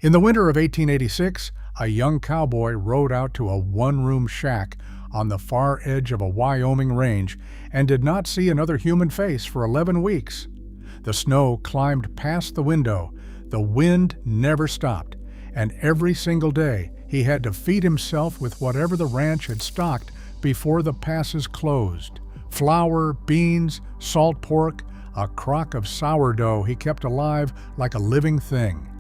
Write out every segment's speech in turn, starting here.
In the winter of 1886, a young cowboy rode out to a one-room shack on the far edge of a Wyoming range and did not see another human face for 11 weeks. The snow climbed past the window, the wind never stopped, and every single day he had to feed himself with whatever the ranch had stocked before the passes closed. Flour, beans, salt pork, a crock of sourdough he kept alive like a living thing.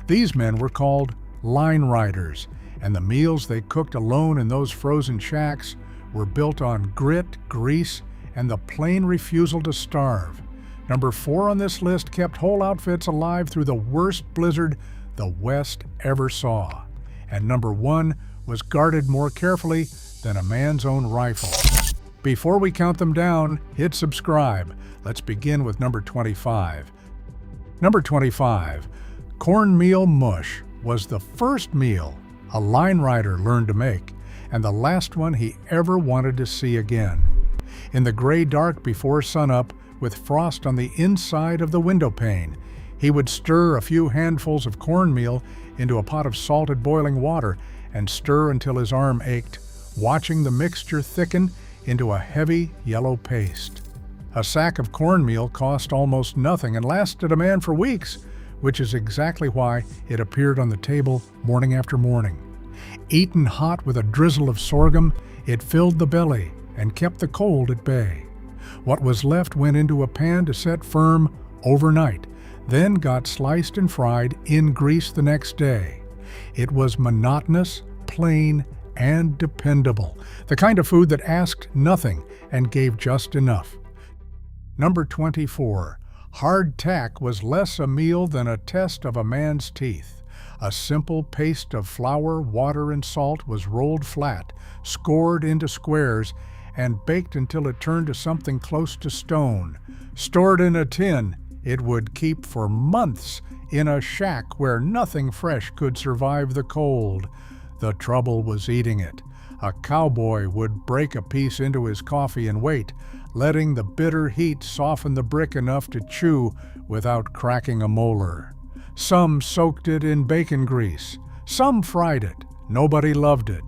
These men were called line riders, and the meals they cooked alone in those frozen shacks were built on grit, grease, and the plain refusal to starve. Number 4 on this list kept whole outfits alive through the worst blizzard the West ever saw. And number 1 was guarded more carefully than a man's own rifle. Before we count them down, hit subscribe. Let's begin with number 25. Number 25. Cornmeal mush was the first meal a line rider learned to make, and the last one he ever wanted to see again. In the gray dark before sunup, with frost on the inside of the window pane, he would stir a few handfuls of cornmeal into a pot of salted boiling water and stir until his arm ached, watching the mixture thicken into a heavy yellow paste. A sack of cornmeal cost almost nothing and lasted a man for weeks, which is exactly why it appeared on the table morning after morning. Eaten hot with a drizzle of sorghum, it filled the belly and kept the cold at bay. What was left went into a pan to set firm overnight, then got sliced and fried in grease the next day. It was monotonous, plain, and dependable, the kind of food that asked nothing and gave just enough. Number 24. Hardtack was less a meal than a test of a man's teeth. A simple paste of flour, water, and salt was rolled flat, scored into squares, and baked until it turned to something close to stone. Stored in a tin, it would keep for months in a shack where nothing fresh could survive the cold. The trouble was eating it. A cowboy would break a piece into his coffee and wait, letting the bitter heat soften the brick enough to chew without cracking a molar. Some soaked it in bacon grease. Some fried it. Nobody loved it.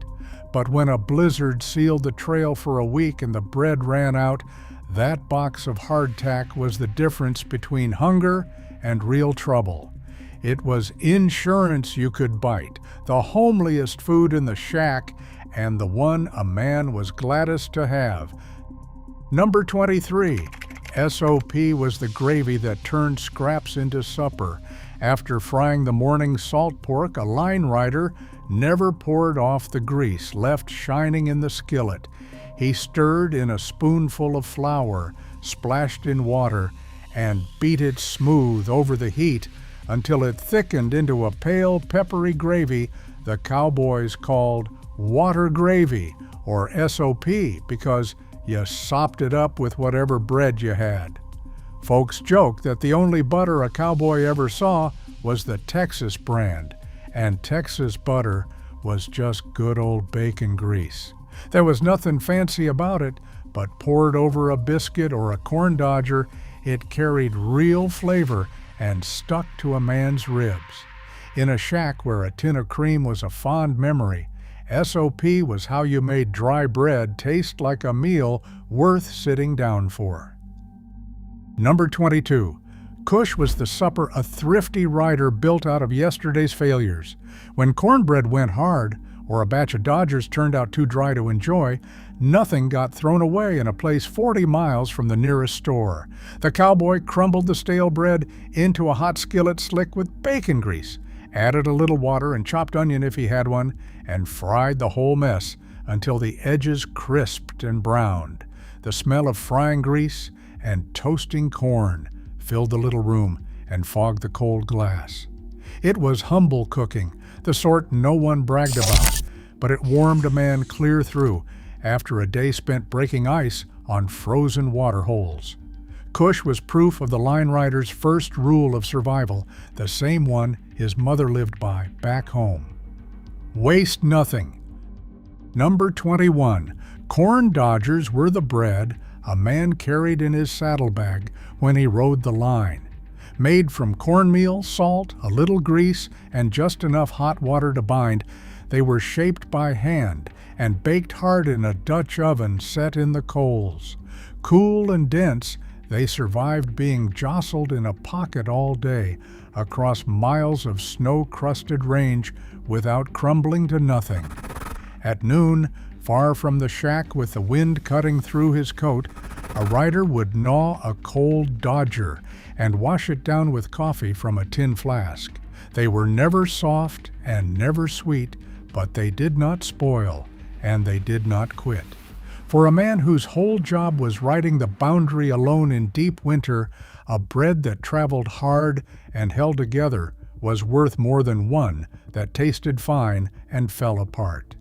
But when a blizzard sealed the trail for a week and the bread ran out, that box of hardtack was the difference between hunger and real trouble. It was insurance you could bite, the homeliest food in the shack, and the one a man was gladdest to have. Number 23. SOP was the gravy that turned scraps into supper. After frying the morning salt pork, a line rider never poured off the grease left shining in the skillet. He stirred in a spoonful of flour, splashed in water, and beat it smooth over the heat until it thickened into a pale, peppery gravy the cowboys called water gravy, or SOP, because you sopped it up with whatever bread you had. Folks joke that the only butter a cowboy ever saw was the Texas brand, and Texas butter was just good old bacon grease. There was nothing fancy about it, but poured over a biscuit or a corn dodger, it carried real flavor and stuck to a man's ribs. In a shack where a tin of cream was a fond memory, SOP was how you made dry bread taste like a meal worth sitting down for. Number 22. Cush was the supper a thrifty rider built out of yesterday's failures. When cornbread went hard, or a batch of Dodgers turned out too dry to enjoy, nothing got thrown away in a place 40 miles from the nearest store. The cowboy crumbled the stale bread into a hot skillet slick with bacon grease, added a little water and chopped onion if he had one, and fried the whole mess until the edges crisped and browned. The smell of frying grease and toasting corn filled the little room and fogged the cold glass. It was humble cooking, the sort no one bragged about, but it warmed a man clear through after a day spent breaking ice on frozen water holes. Cush was proof of the line rider's first rule of survival, the same one his mother lived by back home. Waste nothing. Number 21. Corn dodgers were the bread a man carried in his saddlebag when he rode the line. Made from cornmeal, salt, a little grease, and just enough hot water to bind, they were shaped by hand and baked hard in a Dutch oven set in the coals. Cool and dense, they survived being jostled in a pocket all day across miles of snow-crusted range without crumbling to nothing. At noon, far from the shack with the wind cutting through his coat, a rider would gnaw a cold Dodger and wash it down with coffee from a tin flask. They were never soft and never sweet, but they did not spoil, and they did not quit. For a man whose whole job was riding the boundary alone in deep winter, a bread that traveled hard and held together was worth more than one that tasted fine and fell apart.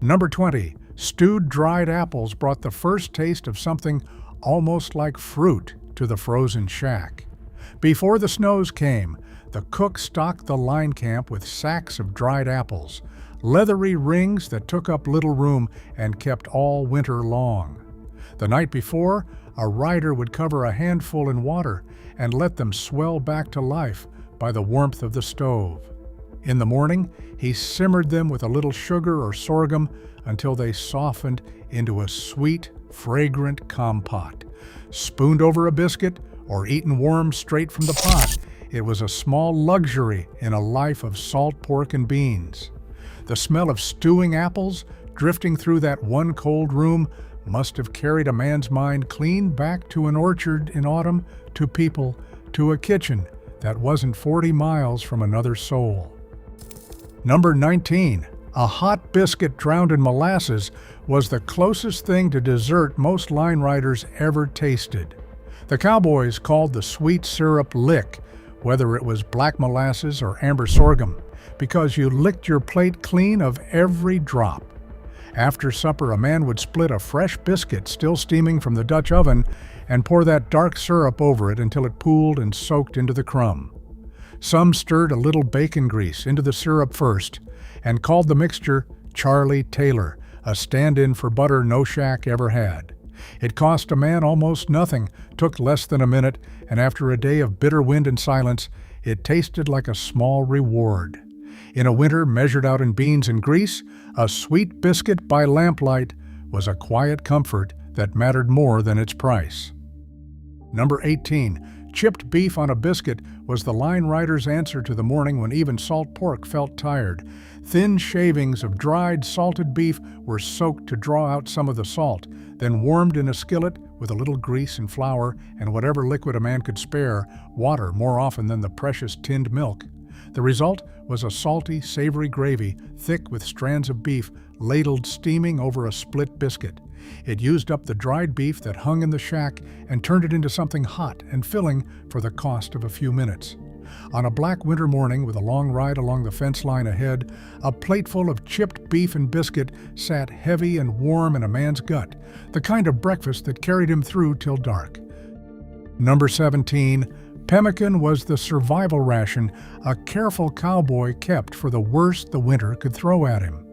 Number 20, stewed dried apples brought the first taste of something almost like fruit to the frozen shack. Before the snows came, the cook stocked the line camp with sacks of dried apples, leathery rings that took up little room and kept all winter long. The night before, a rider would cover a handful in water and let them swell back to life by the warmth of the stove. In the morning, he simmered them with a little sugar or sorghum until they softened into a sweet, fragrant compote. Spooned over a biscuit or eaten warm straight from the pot, it was a small luxury in a life of salt pork and beans. The smell of stewing apples drifting through that one cold room must have carried a man's mind clean back to an orchard in autumn, to people, to a kitchen that wasn't 40 miles from another soul. Number 19, a hot biscuit drowned in molasses was the closest thing to dessert most line riders ever tasted. The Cowboys called the sweet syrup lick, whether it was black molasses or amber sorghum, because you licked your plate clean of every drop. After supper, a man would split a fresh biscuit still steaming from the Dutch oven and pour that dark syrup over it until it pooled and soaked into the crumb. Some stirred a little bacon grease into the syrup first and called the mixture Charlie Taylor, a stand-in for butter no shack ever had. It cost a man almost nothing, took less than a minute, and after a day of bitter wind and silence, it tasted like a small reward. In a winter measured out in beans and grease, a sweet biscuit by lamplight was a quiet comfort that mattered more than its price. Number 18, chipped beef on a biscuit was the line rider's answer to the morning when even salt pork felt tired. Thin shavings of dried, salted beef were soaked to draw out some of the salt, then warmed in a skillet with a little grease and flour and whatever liquid a man could spare, water more often than the precious tinned milk. The result was a salty, savory gravy, thick with strands of beef, ladled steaming over a split biscuit. It used up the dried beef that hung in the shack and turned it into something hot and filling for the cost of a few minutes. On a black winter morning with a long ride along the fence line ahead, a plateful of chipped beef and biscuit sat heavy and warm in a man's gut, the kind of breakfast that carried him through till dark. Number 17, pemmican was the survival ration a careful cowboy kept for the worst the winter could throw at him.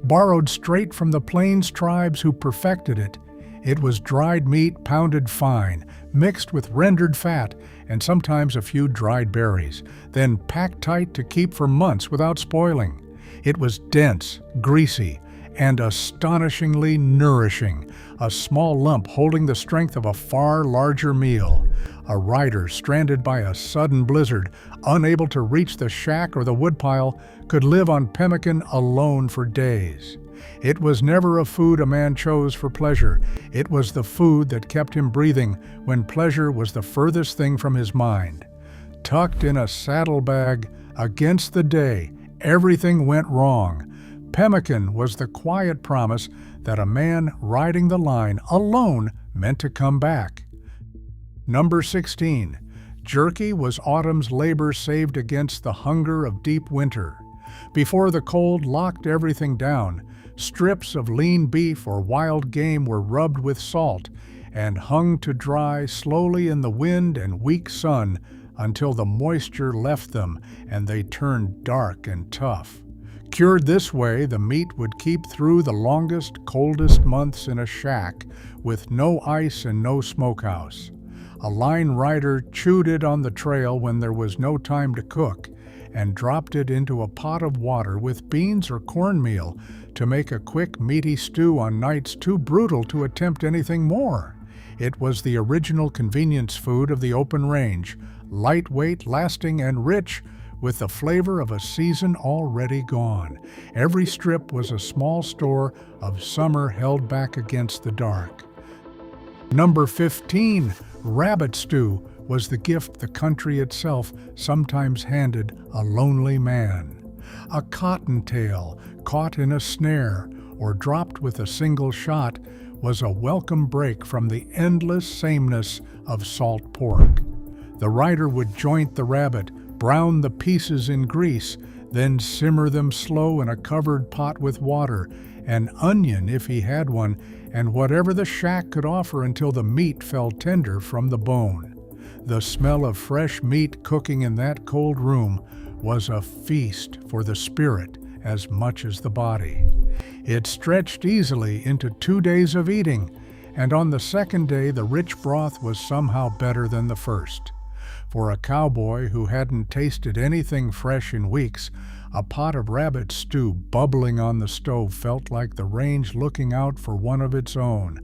Borrowed straight from the Plains tribes who perfected it, it was dried meat pounded fine, mixed with rendered fat, and sometimes a few dried berries, then packed tight to keep for months without spoiling. It was dense, greasy, and astonishingly nourishing, a small lump holding the strength of a far larger meal. A rider stranded by a sudden blizzard, unable to reach the shack or the woodpile, could live on pemmican alone for days. It was never a food a man chose for pleasure. It was the food that kept him breathing when pleasure was the furthest thing from his mind. Tucked in a saddlebag, against the day, everything went wrong. Pemmican was the quiet promise that a man riding the line alone meant to come back. Number 16, jerky was autumn's labor saved against the hunger of deep winter. Before the cold locked everything down, strips of lean beef or wild game were rubbed with salt and hung to dry slowly in the wind and weak sun until the moisture left them and they turned dark and tough. Cured this way, the meat would keep through the longest, coldest months in a shack with no ice and no smokehouse. A line rider chewed it on the trail when there was no time to cook, and dropped it into a pot of water with beans or cornmeal to make a quick, meaty stew on nights too brutal to attempt anything more. It was the original convenience food of the open range, lightweight, lasting, and rich, with the flavor of a season already gone. Every strip was a small store of summer held back against the dark. Number 15, rabbit stew, was the gift the country itself sometimes handed a lonely man. A cottontail caught in a snare or dropped with a single shot was a welcome break from the endless sameness of salt pork. The rider would joint the rabbit, brown the pieces in grease, then simmer them slow in a covered pot with water, an onion if he had one, and whatever the shack could offer until the meat fell tender from the bone. The smell of fresh meat cooking in that cold room was a feast for the spirit as much as the body. It stretched easily into 2 days of eating, and on the second day the rich broth was somehow better than the first. For a cowboy who hadn't tasted anything fresh in weeks, a pot of rabbit stew bubbling on the stove felt like the range looking out for one of its own.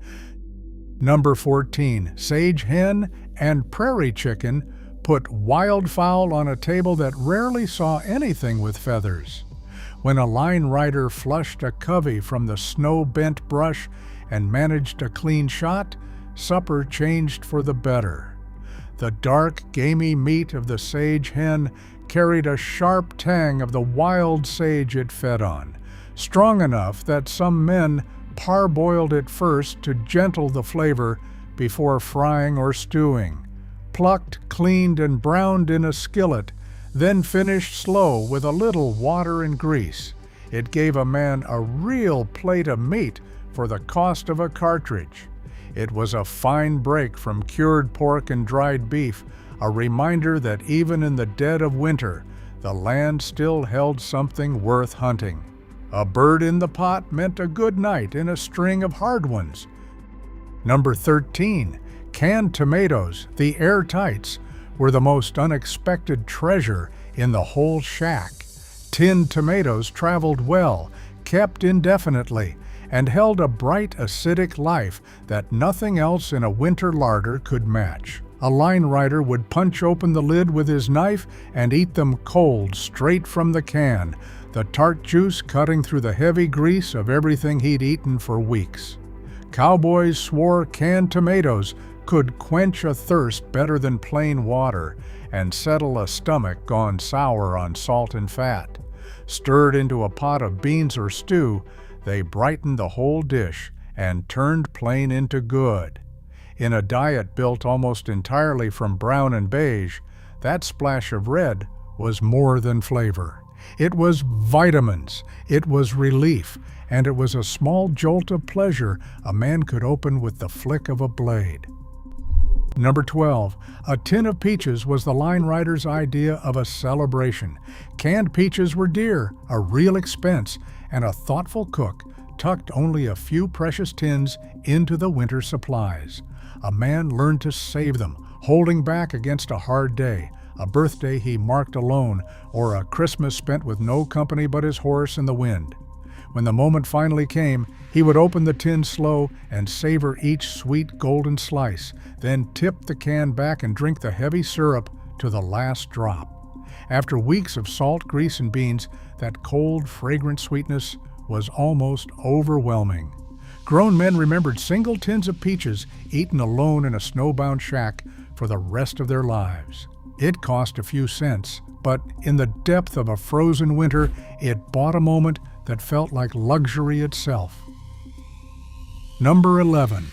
Number 14, sage hen and prairie chicken put wildfowl on a table that rarely saw anything with feathers. When a line rider flushed a covey from the snow-bent brush and managed a clean shot, supper changed for the better. The dark, gamey meat of the sage hen carried a sharp tang of the wild sage it fed on, strong enough that some men parboiled it first to gentle the flavor before frying or stewing, plucked, cleaned, and browned in a skillet, then finished slow with a little water and grease. It gave a man a real plate of meat for the cost of a cartridge. It was a fine break from cured pork and dried beef, a reminder that even in the dead of winter, the land still held something worth hunting. A bird in the pot meant a good night in a string of hard ones. Number 13, canned tomatoes, the airtights, were the most unexpected treasure in the whole shack. Tinned tomatoes traveled well, kept indefinitely, and held a bright, acidic life that nothing else in a winter larder could match. A line rider would punch open the lid with his knife and eat them cold, straight from the can, the tart juice cutting through the heavy grease of everything he'd eaten for weeks. Cowboys swore canned tomatoes could quench a thirst better than plain water and settle a stomach gone sour on salt and fat. Stirred into a pot of beans or stew, they brightened the whole dish and turned plain into good. In a diet built almost entirely from brown and beige, that splash of red was more than flavor. It was vitamins, it was relief, and it was a small jolt of pleasure a man could open with the flick of a blade. Number 12, a tin of peaches was the line rider's idea of a celebration. Canned peaches were dear, a real expense, and a thoughtful cook tucked only a few precious tins into the winter supplies. A man learned to save them, holding back against a hard day, a birthday he marked alone, or a Christmas spent with no company but his horse and the wind. When the moment finally came, he would open the tin slow and savor each sweet golden slice, then tip the can back and drink the heavy syrup to the last drop. After weeks of salt, grease, and beans, that cold, fragrant sweetness was almost overwhelming. Grown men remembered single tins of peaches eaten alone in a snowbound shack for the rest of their lives. It cost a few cents, but in the depth of a frozen winter, it bought a moment that felt like luxury itself. Number 11.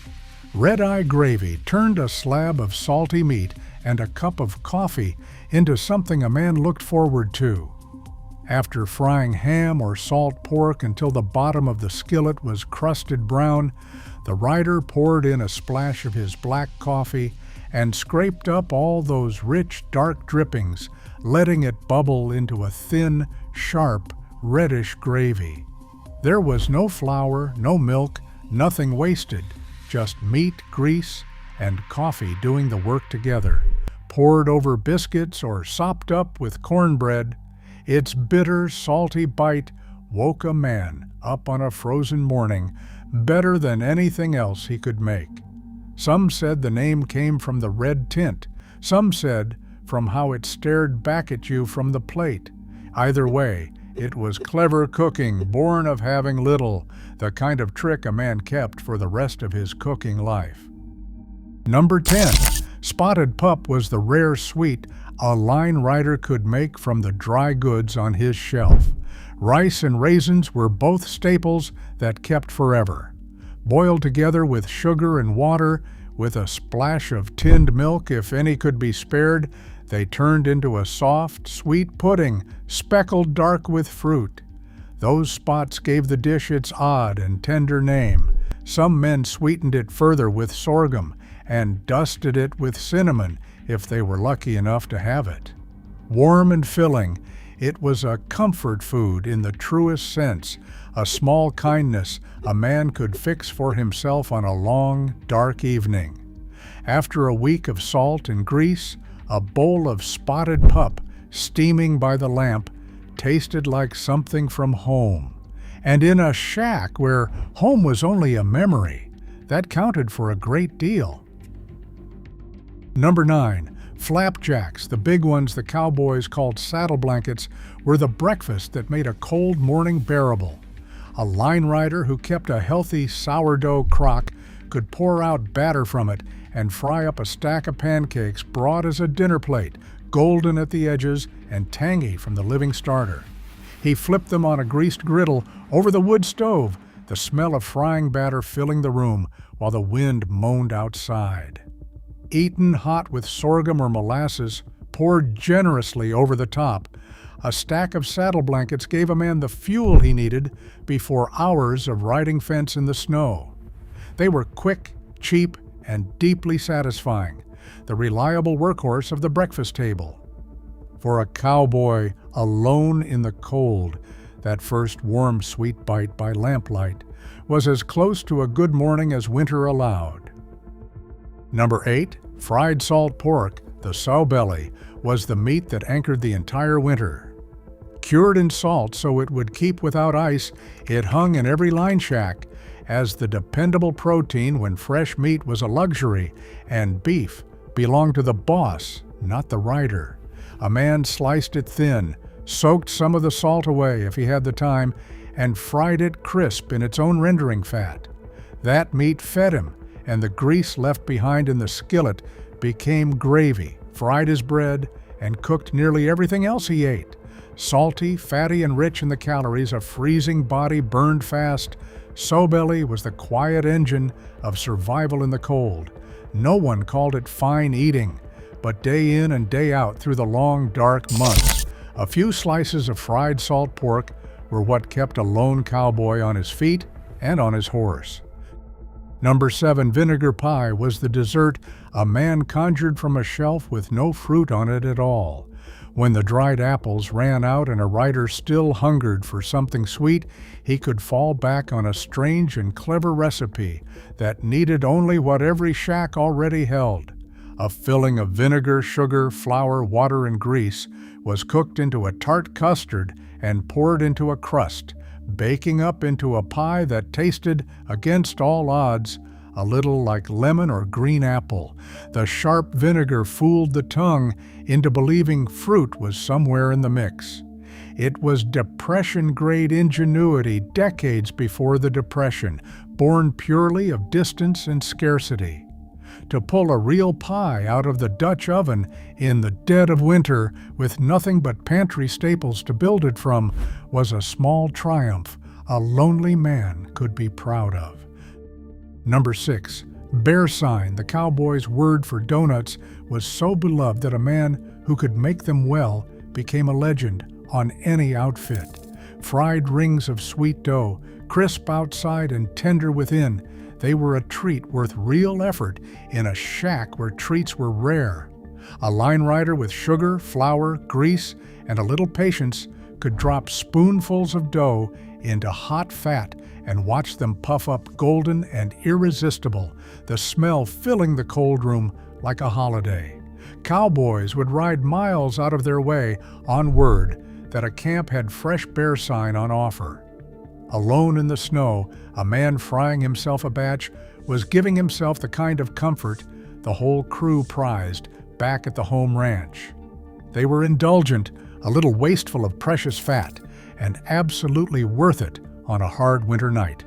Red-eye gravy turned a slab of salty meat and a cup of coffee into something a man looked forward to. After frying ham or salt pork until the bottom of the skillet was crusted brown, the rider poured in a splash of his black coffee and scraped up all those rich, dark drippings, letting it bubble into a thin, sharp, reddish gravy. There was no flour, no milk, nothing wasted, just meat, grease, and coffee doing the work together. Poured over biscuits or sopped up with cornbread, its bitter, salty bite woke a man up on a frozen morning better than anything else he could make. Some said the name came from the red tint. Some said from how it stared back at you from the plate. Either way, it was clever cooking, born of having little, the kind of trick a man kept for the rest of his cooking life. Number 10. Spotted pup was the rare sweet a line rider could make from the dry goods on his shelf. Rice and raisins were both staples that kept forever. Boiled together with sugar and water, with a splash of tinned milk if any could be spared, they turned into a soft, sweet pudding, speckled dark with fruit. Those spots gave the dish its odd and tender name. Some men sweetened it further with sorghum and dusted it with cinnamon if they were lucky enough to have it. Warm and filling, it was a comfort food in the truest sense, a small kindness a man could fix for himself on a long, dark evening. After a week of salt and grease, a bowl of spotted pup, steaming by the lamp, tasted like something from home. And in a shack where home was only a memory, that counted for a great deal. Number 9. Flapjacks, the big ones the cowboys called saddle blankets, were the breakfast that made a cold morning bearable. A line rider who kept a healthy sourdough crock could pour out batter from it and fry up a stack of pancakes broad as a dinner plate, golden at the edges and tangy from the living starter. He flipped them on a greased griddle over the wood stove, the smell of frying batter filling the room while the wind moaned outside. Eaten hot with sorghum or molasses, poured generously over the top, a stack of saddle blankets gave a man the fuel he needed before hours of riding fence in the snow. They were quick, cheap, and deeply satisfying, the reliable workhorse of the breakfast table. For a cowboy alone in the cold, that first warm sweet bite by lamplight was as close to a good morning as winter allowed. Number 8. Fried salt pork, the sow belly, was the meat that anchored the entire winter. Cured in salt so it would keep without ice, it hung in every line shack as the dependable protein when fresh meat was a luxury, and beef belonged to the boss, not the rider. A man sliced it thin, soaked some of the salt away if he had the time, and fried it crisp in its own rendering fat. That meat fed him, and the grease left behind in the skillet became gravy, fried as bread, and cooked nearly everything else he ate. Salty, fatty, and rich in the calories, a freezing body burned fast, sow belly was the quiet engine of survival in the cold. No one called it fine eating, but day in and day out through the long, dark months, a few slices of fried salt pork were what kept a lone cowboy on his feet and on his horse. Number 7, vinegar pie, was the dessert a man conjured from a shelf with no fruit on it at all. When the dried apples ran out and a rider still hungered for something sweet, he could fall back on a strange and clever recipe that needed only what every shack already held. A filling of vinegar, sugar, flour, water, and grease was cooked into a tart custard and poured into a crust, baking up into a pie that tasted, against all odds, a little like lemon or green apple. The sharp vinegar fooled the tongue into believing fruit was somewhere in the mix. It was Depression-grade ingenuity decades before the Depression, born purely of distance and scarcity. To pull a real pie out of the Dutch oven in the dead of winter with nothing but pantry staples to build it from was a small triumph a lonely man could be proud of. Number 6. Bear sign, the cowboy's word for donuts, was so beloved that a man who could make them well became a legend on any outfit. Fried rings of sweet dough, crisp outside and tender within, they were a treat worth real effort in a shack where treats were rare. A line rider with sugar, flour, grease, and a little patience could drop spoonfuls of dough into hot fat and watch them puff up golden and irresistible, the smell filling the cold room like a holiday. Cowboys would ride miles out of their way on word that a camp had fresh bear sign on offer. Alone in the snow, a man frying himself a batch was giving himself the kind of comfort the whole crew prized back at the home ranch. They were indulgent, a little wasteful of precious fat, and absolutely worth it on a hard winter night.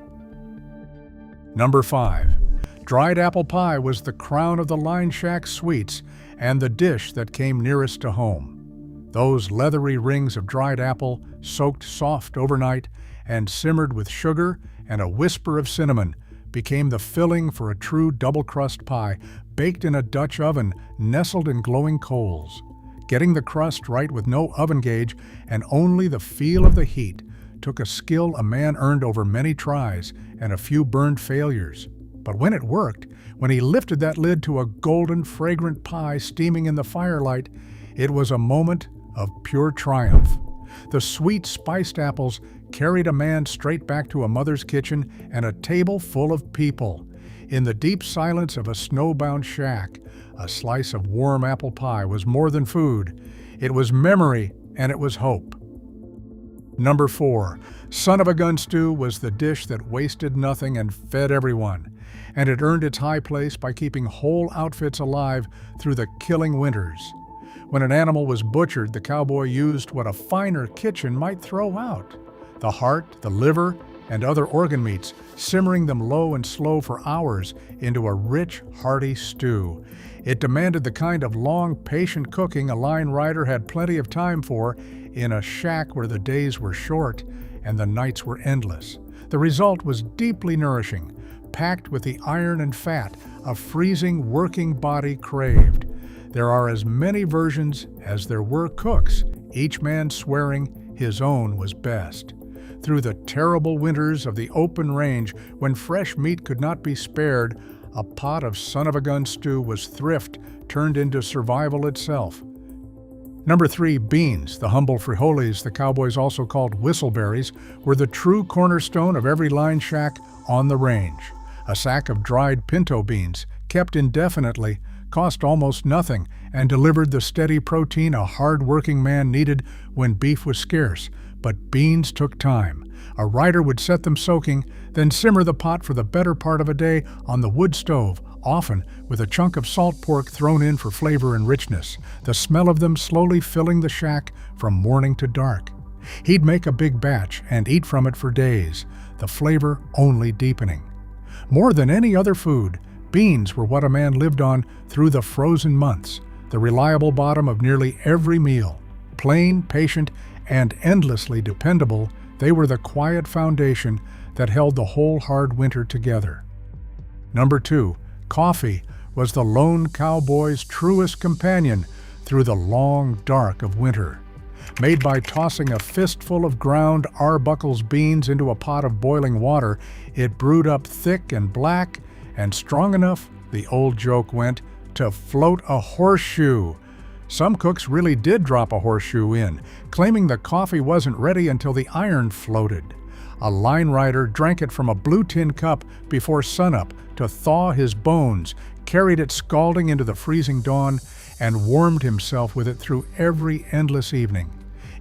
Number 5. Dried apple pie was the crown of the Line Shack sweets and the dish that came nearest to home. Those leathery rings of dried apple, soaked soft overnight and simmered with sugar and a whisper of cinnamon, became the filling for a true double-crust pie baked in a Dutch oven nestled in glowing coals. Getting the crust right with no oven gauge and only the feel of the heat took a skill a man earned over many tries and a few burned failures. But when it worked, when he lifted that lid to a golden, fragrant pie steaming in the firelight, it was a moment of pure triumph. The sweet, spiced apples carried a man straight back to a mother's kitchen and a table full of people. In the deep silence of a snowbound shack, a slice of warm apple pie was more than food. It was memory and it was hope. Number 4. Son of a gun stew was the dish that wasted nothing and fed everyone, and it earned its high place by keeping whole outfits alive through the killing winters. When an animal was butchered, the cowboy used what a finer kitchen might throw out: the heart, the liver, and other organ meats, simmering them low and slow for hours into a rich, hearty stew. It demanded the kind of long, patient cooking a line rider had plenty of time for in a shack where the days were short and the nights were endless. The result was deeply nourishing, packed with the iron and fat a freezing, working body craved. There are as many versions as there were cooks, each man swearing his own was best. Through the terrible winters of the open range, when fresh meat could not be spared, a pot of son-of-a-gun stew was thrift turned into survival itself. Number 3, beans, the humble frijoles the cowboys also called whistleberries, were the true cornerstone of every line shack on the range. A sack of dried pinto beans, kept indefinitely, cost almost nothing and delivered the steady protein a hard-working man needed when beef was scarce. But beans took time. A rider would set them soaking, then simmer the pot for the better part of a day on the wood stove, often with a chunk of salt pork thrown in for flavor and richness, the smell of them slowly filling the shack from morning to dark. He'd make a big batch and eat from it for days, the flavor only deepening. More than any other food, beans were what a man lived on through the frozen months, the reliable bottom of nearly every meal. Plain, patient, and endlessly dependable, they were the quiet foundation that held the whole hard winter together. Number 2, coffee was the lone cowboy's truest companion through the long dark of winter. Made by tossing a fistful of ground Arbuckle's beans into a pot of boiling water, it brewed up thick and black and strong enough, the old joke went, to float a horseshoe. Some cooks really did drop a horseshoe in, claiming the coffee wasn't ready until the iron floated. A line rider drank it from a blue tin cup before sunup to thaw his bones, carried it scalding into the freezing dawn, and warmed himself with it through every endless evening.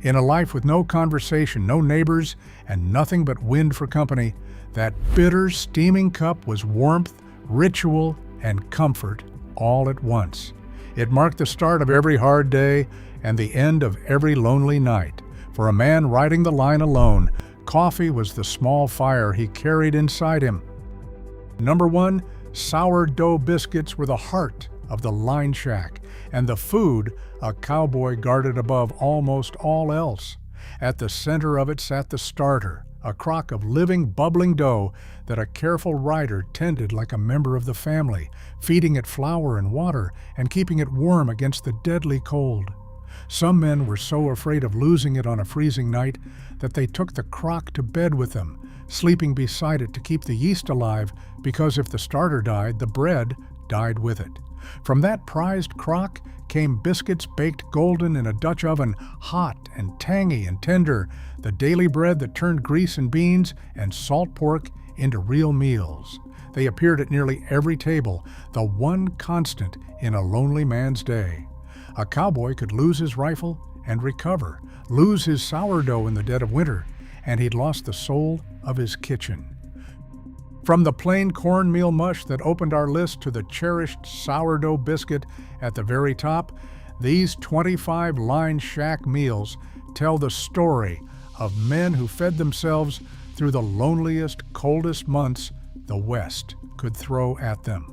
In a life with no conversation, no neighbors, and nothing but wind for company, that bitter, steaming cup was warmth, ritual, and comfort all at once. It marked the start of every hard day and the end of every lonely night. For a man riding the line alone, coffee was the small fire he carried inside him. Number 1, sourdough biscuits were the heart of the line shack, and the food a cowboy guarded above almost all else. At the center of it sat the starter, a crock of living, bubbling dough that a careful rider tended like a member of the family, feeding it flour and water and keeping it warm against the deadly cold. Some men were so afraid of losing it on a freezing night that they took the crock to bed with them, sleeping beside it to keep the yeast alive, because if the starter died, the bread, died with it. From that prized crock came biscuits baked golden in a Dutch oven, hot and tangy and tender, the daily bread that turned grease and beans and salt pork into real meals. They appeared at nearly every table, the one constant in a lonely man's day. A cowboy could lose his rifle and recover, lose his sourdough in the dead of winter, and he'd lost the soul of his kitchen. From the plain cornmeal mush that opened our list to the cherished sourdough biscuit at the very top, these 25-line shack meals tell the story of men who fed themselves through the loneliest, coldest months the West could throw at them.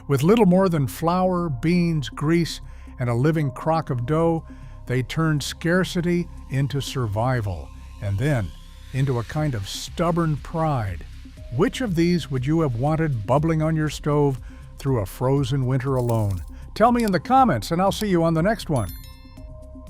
With little more than flour, beans, grease, and a living crock of dough, they turned scarcity into survival, and then into a kind of stubborn pride. Which of these would you have wanted bubbling on your stove through a frozen winter alone? Tell me in the comments, and I'll see you on the next one.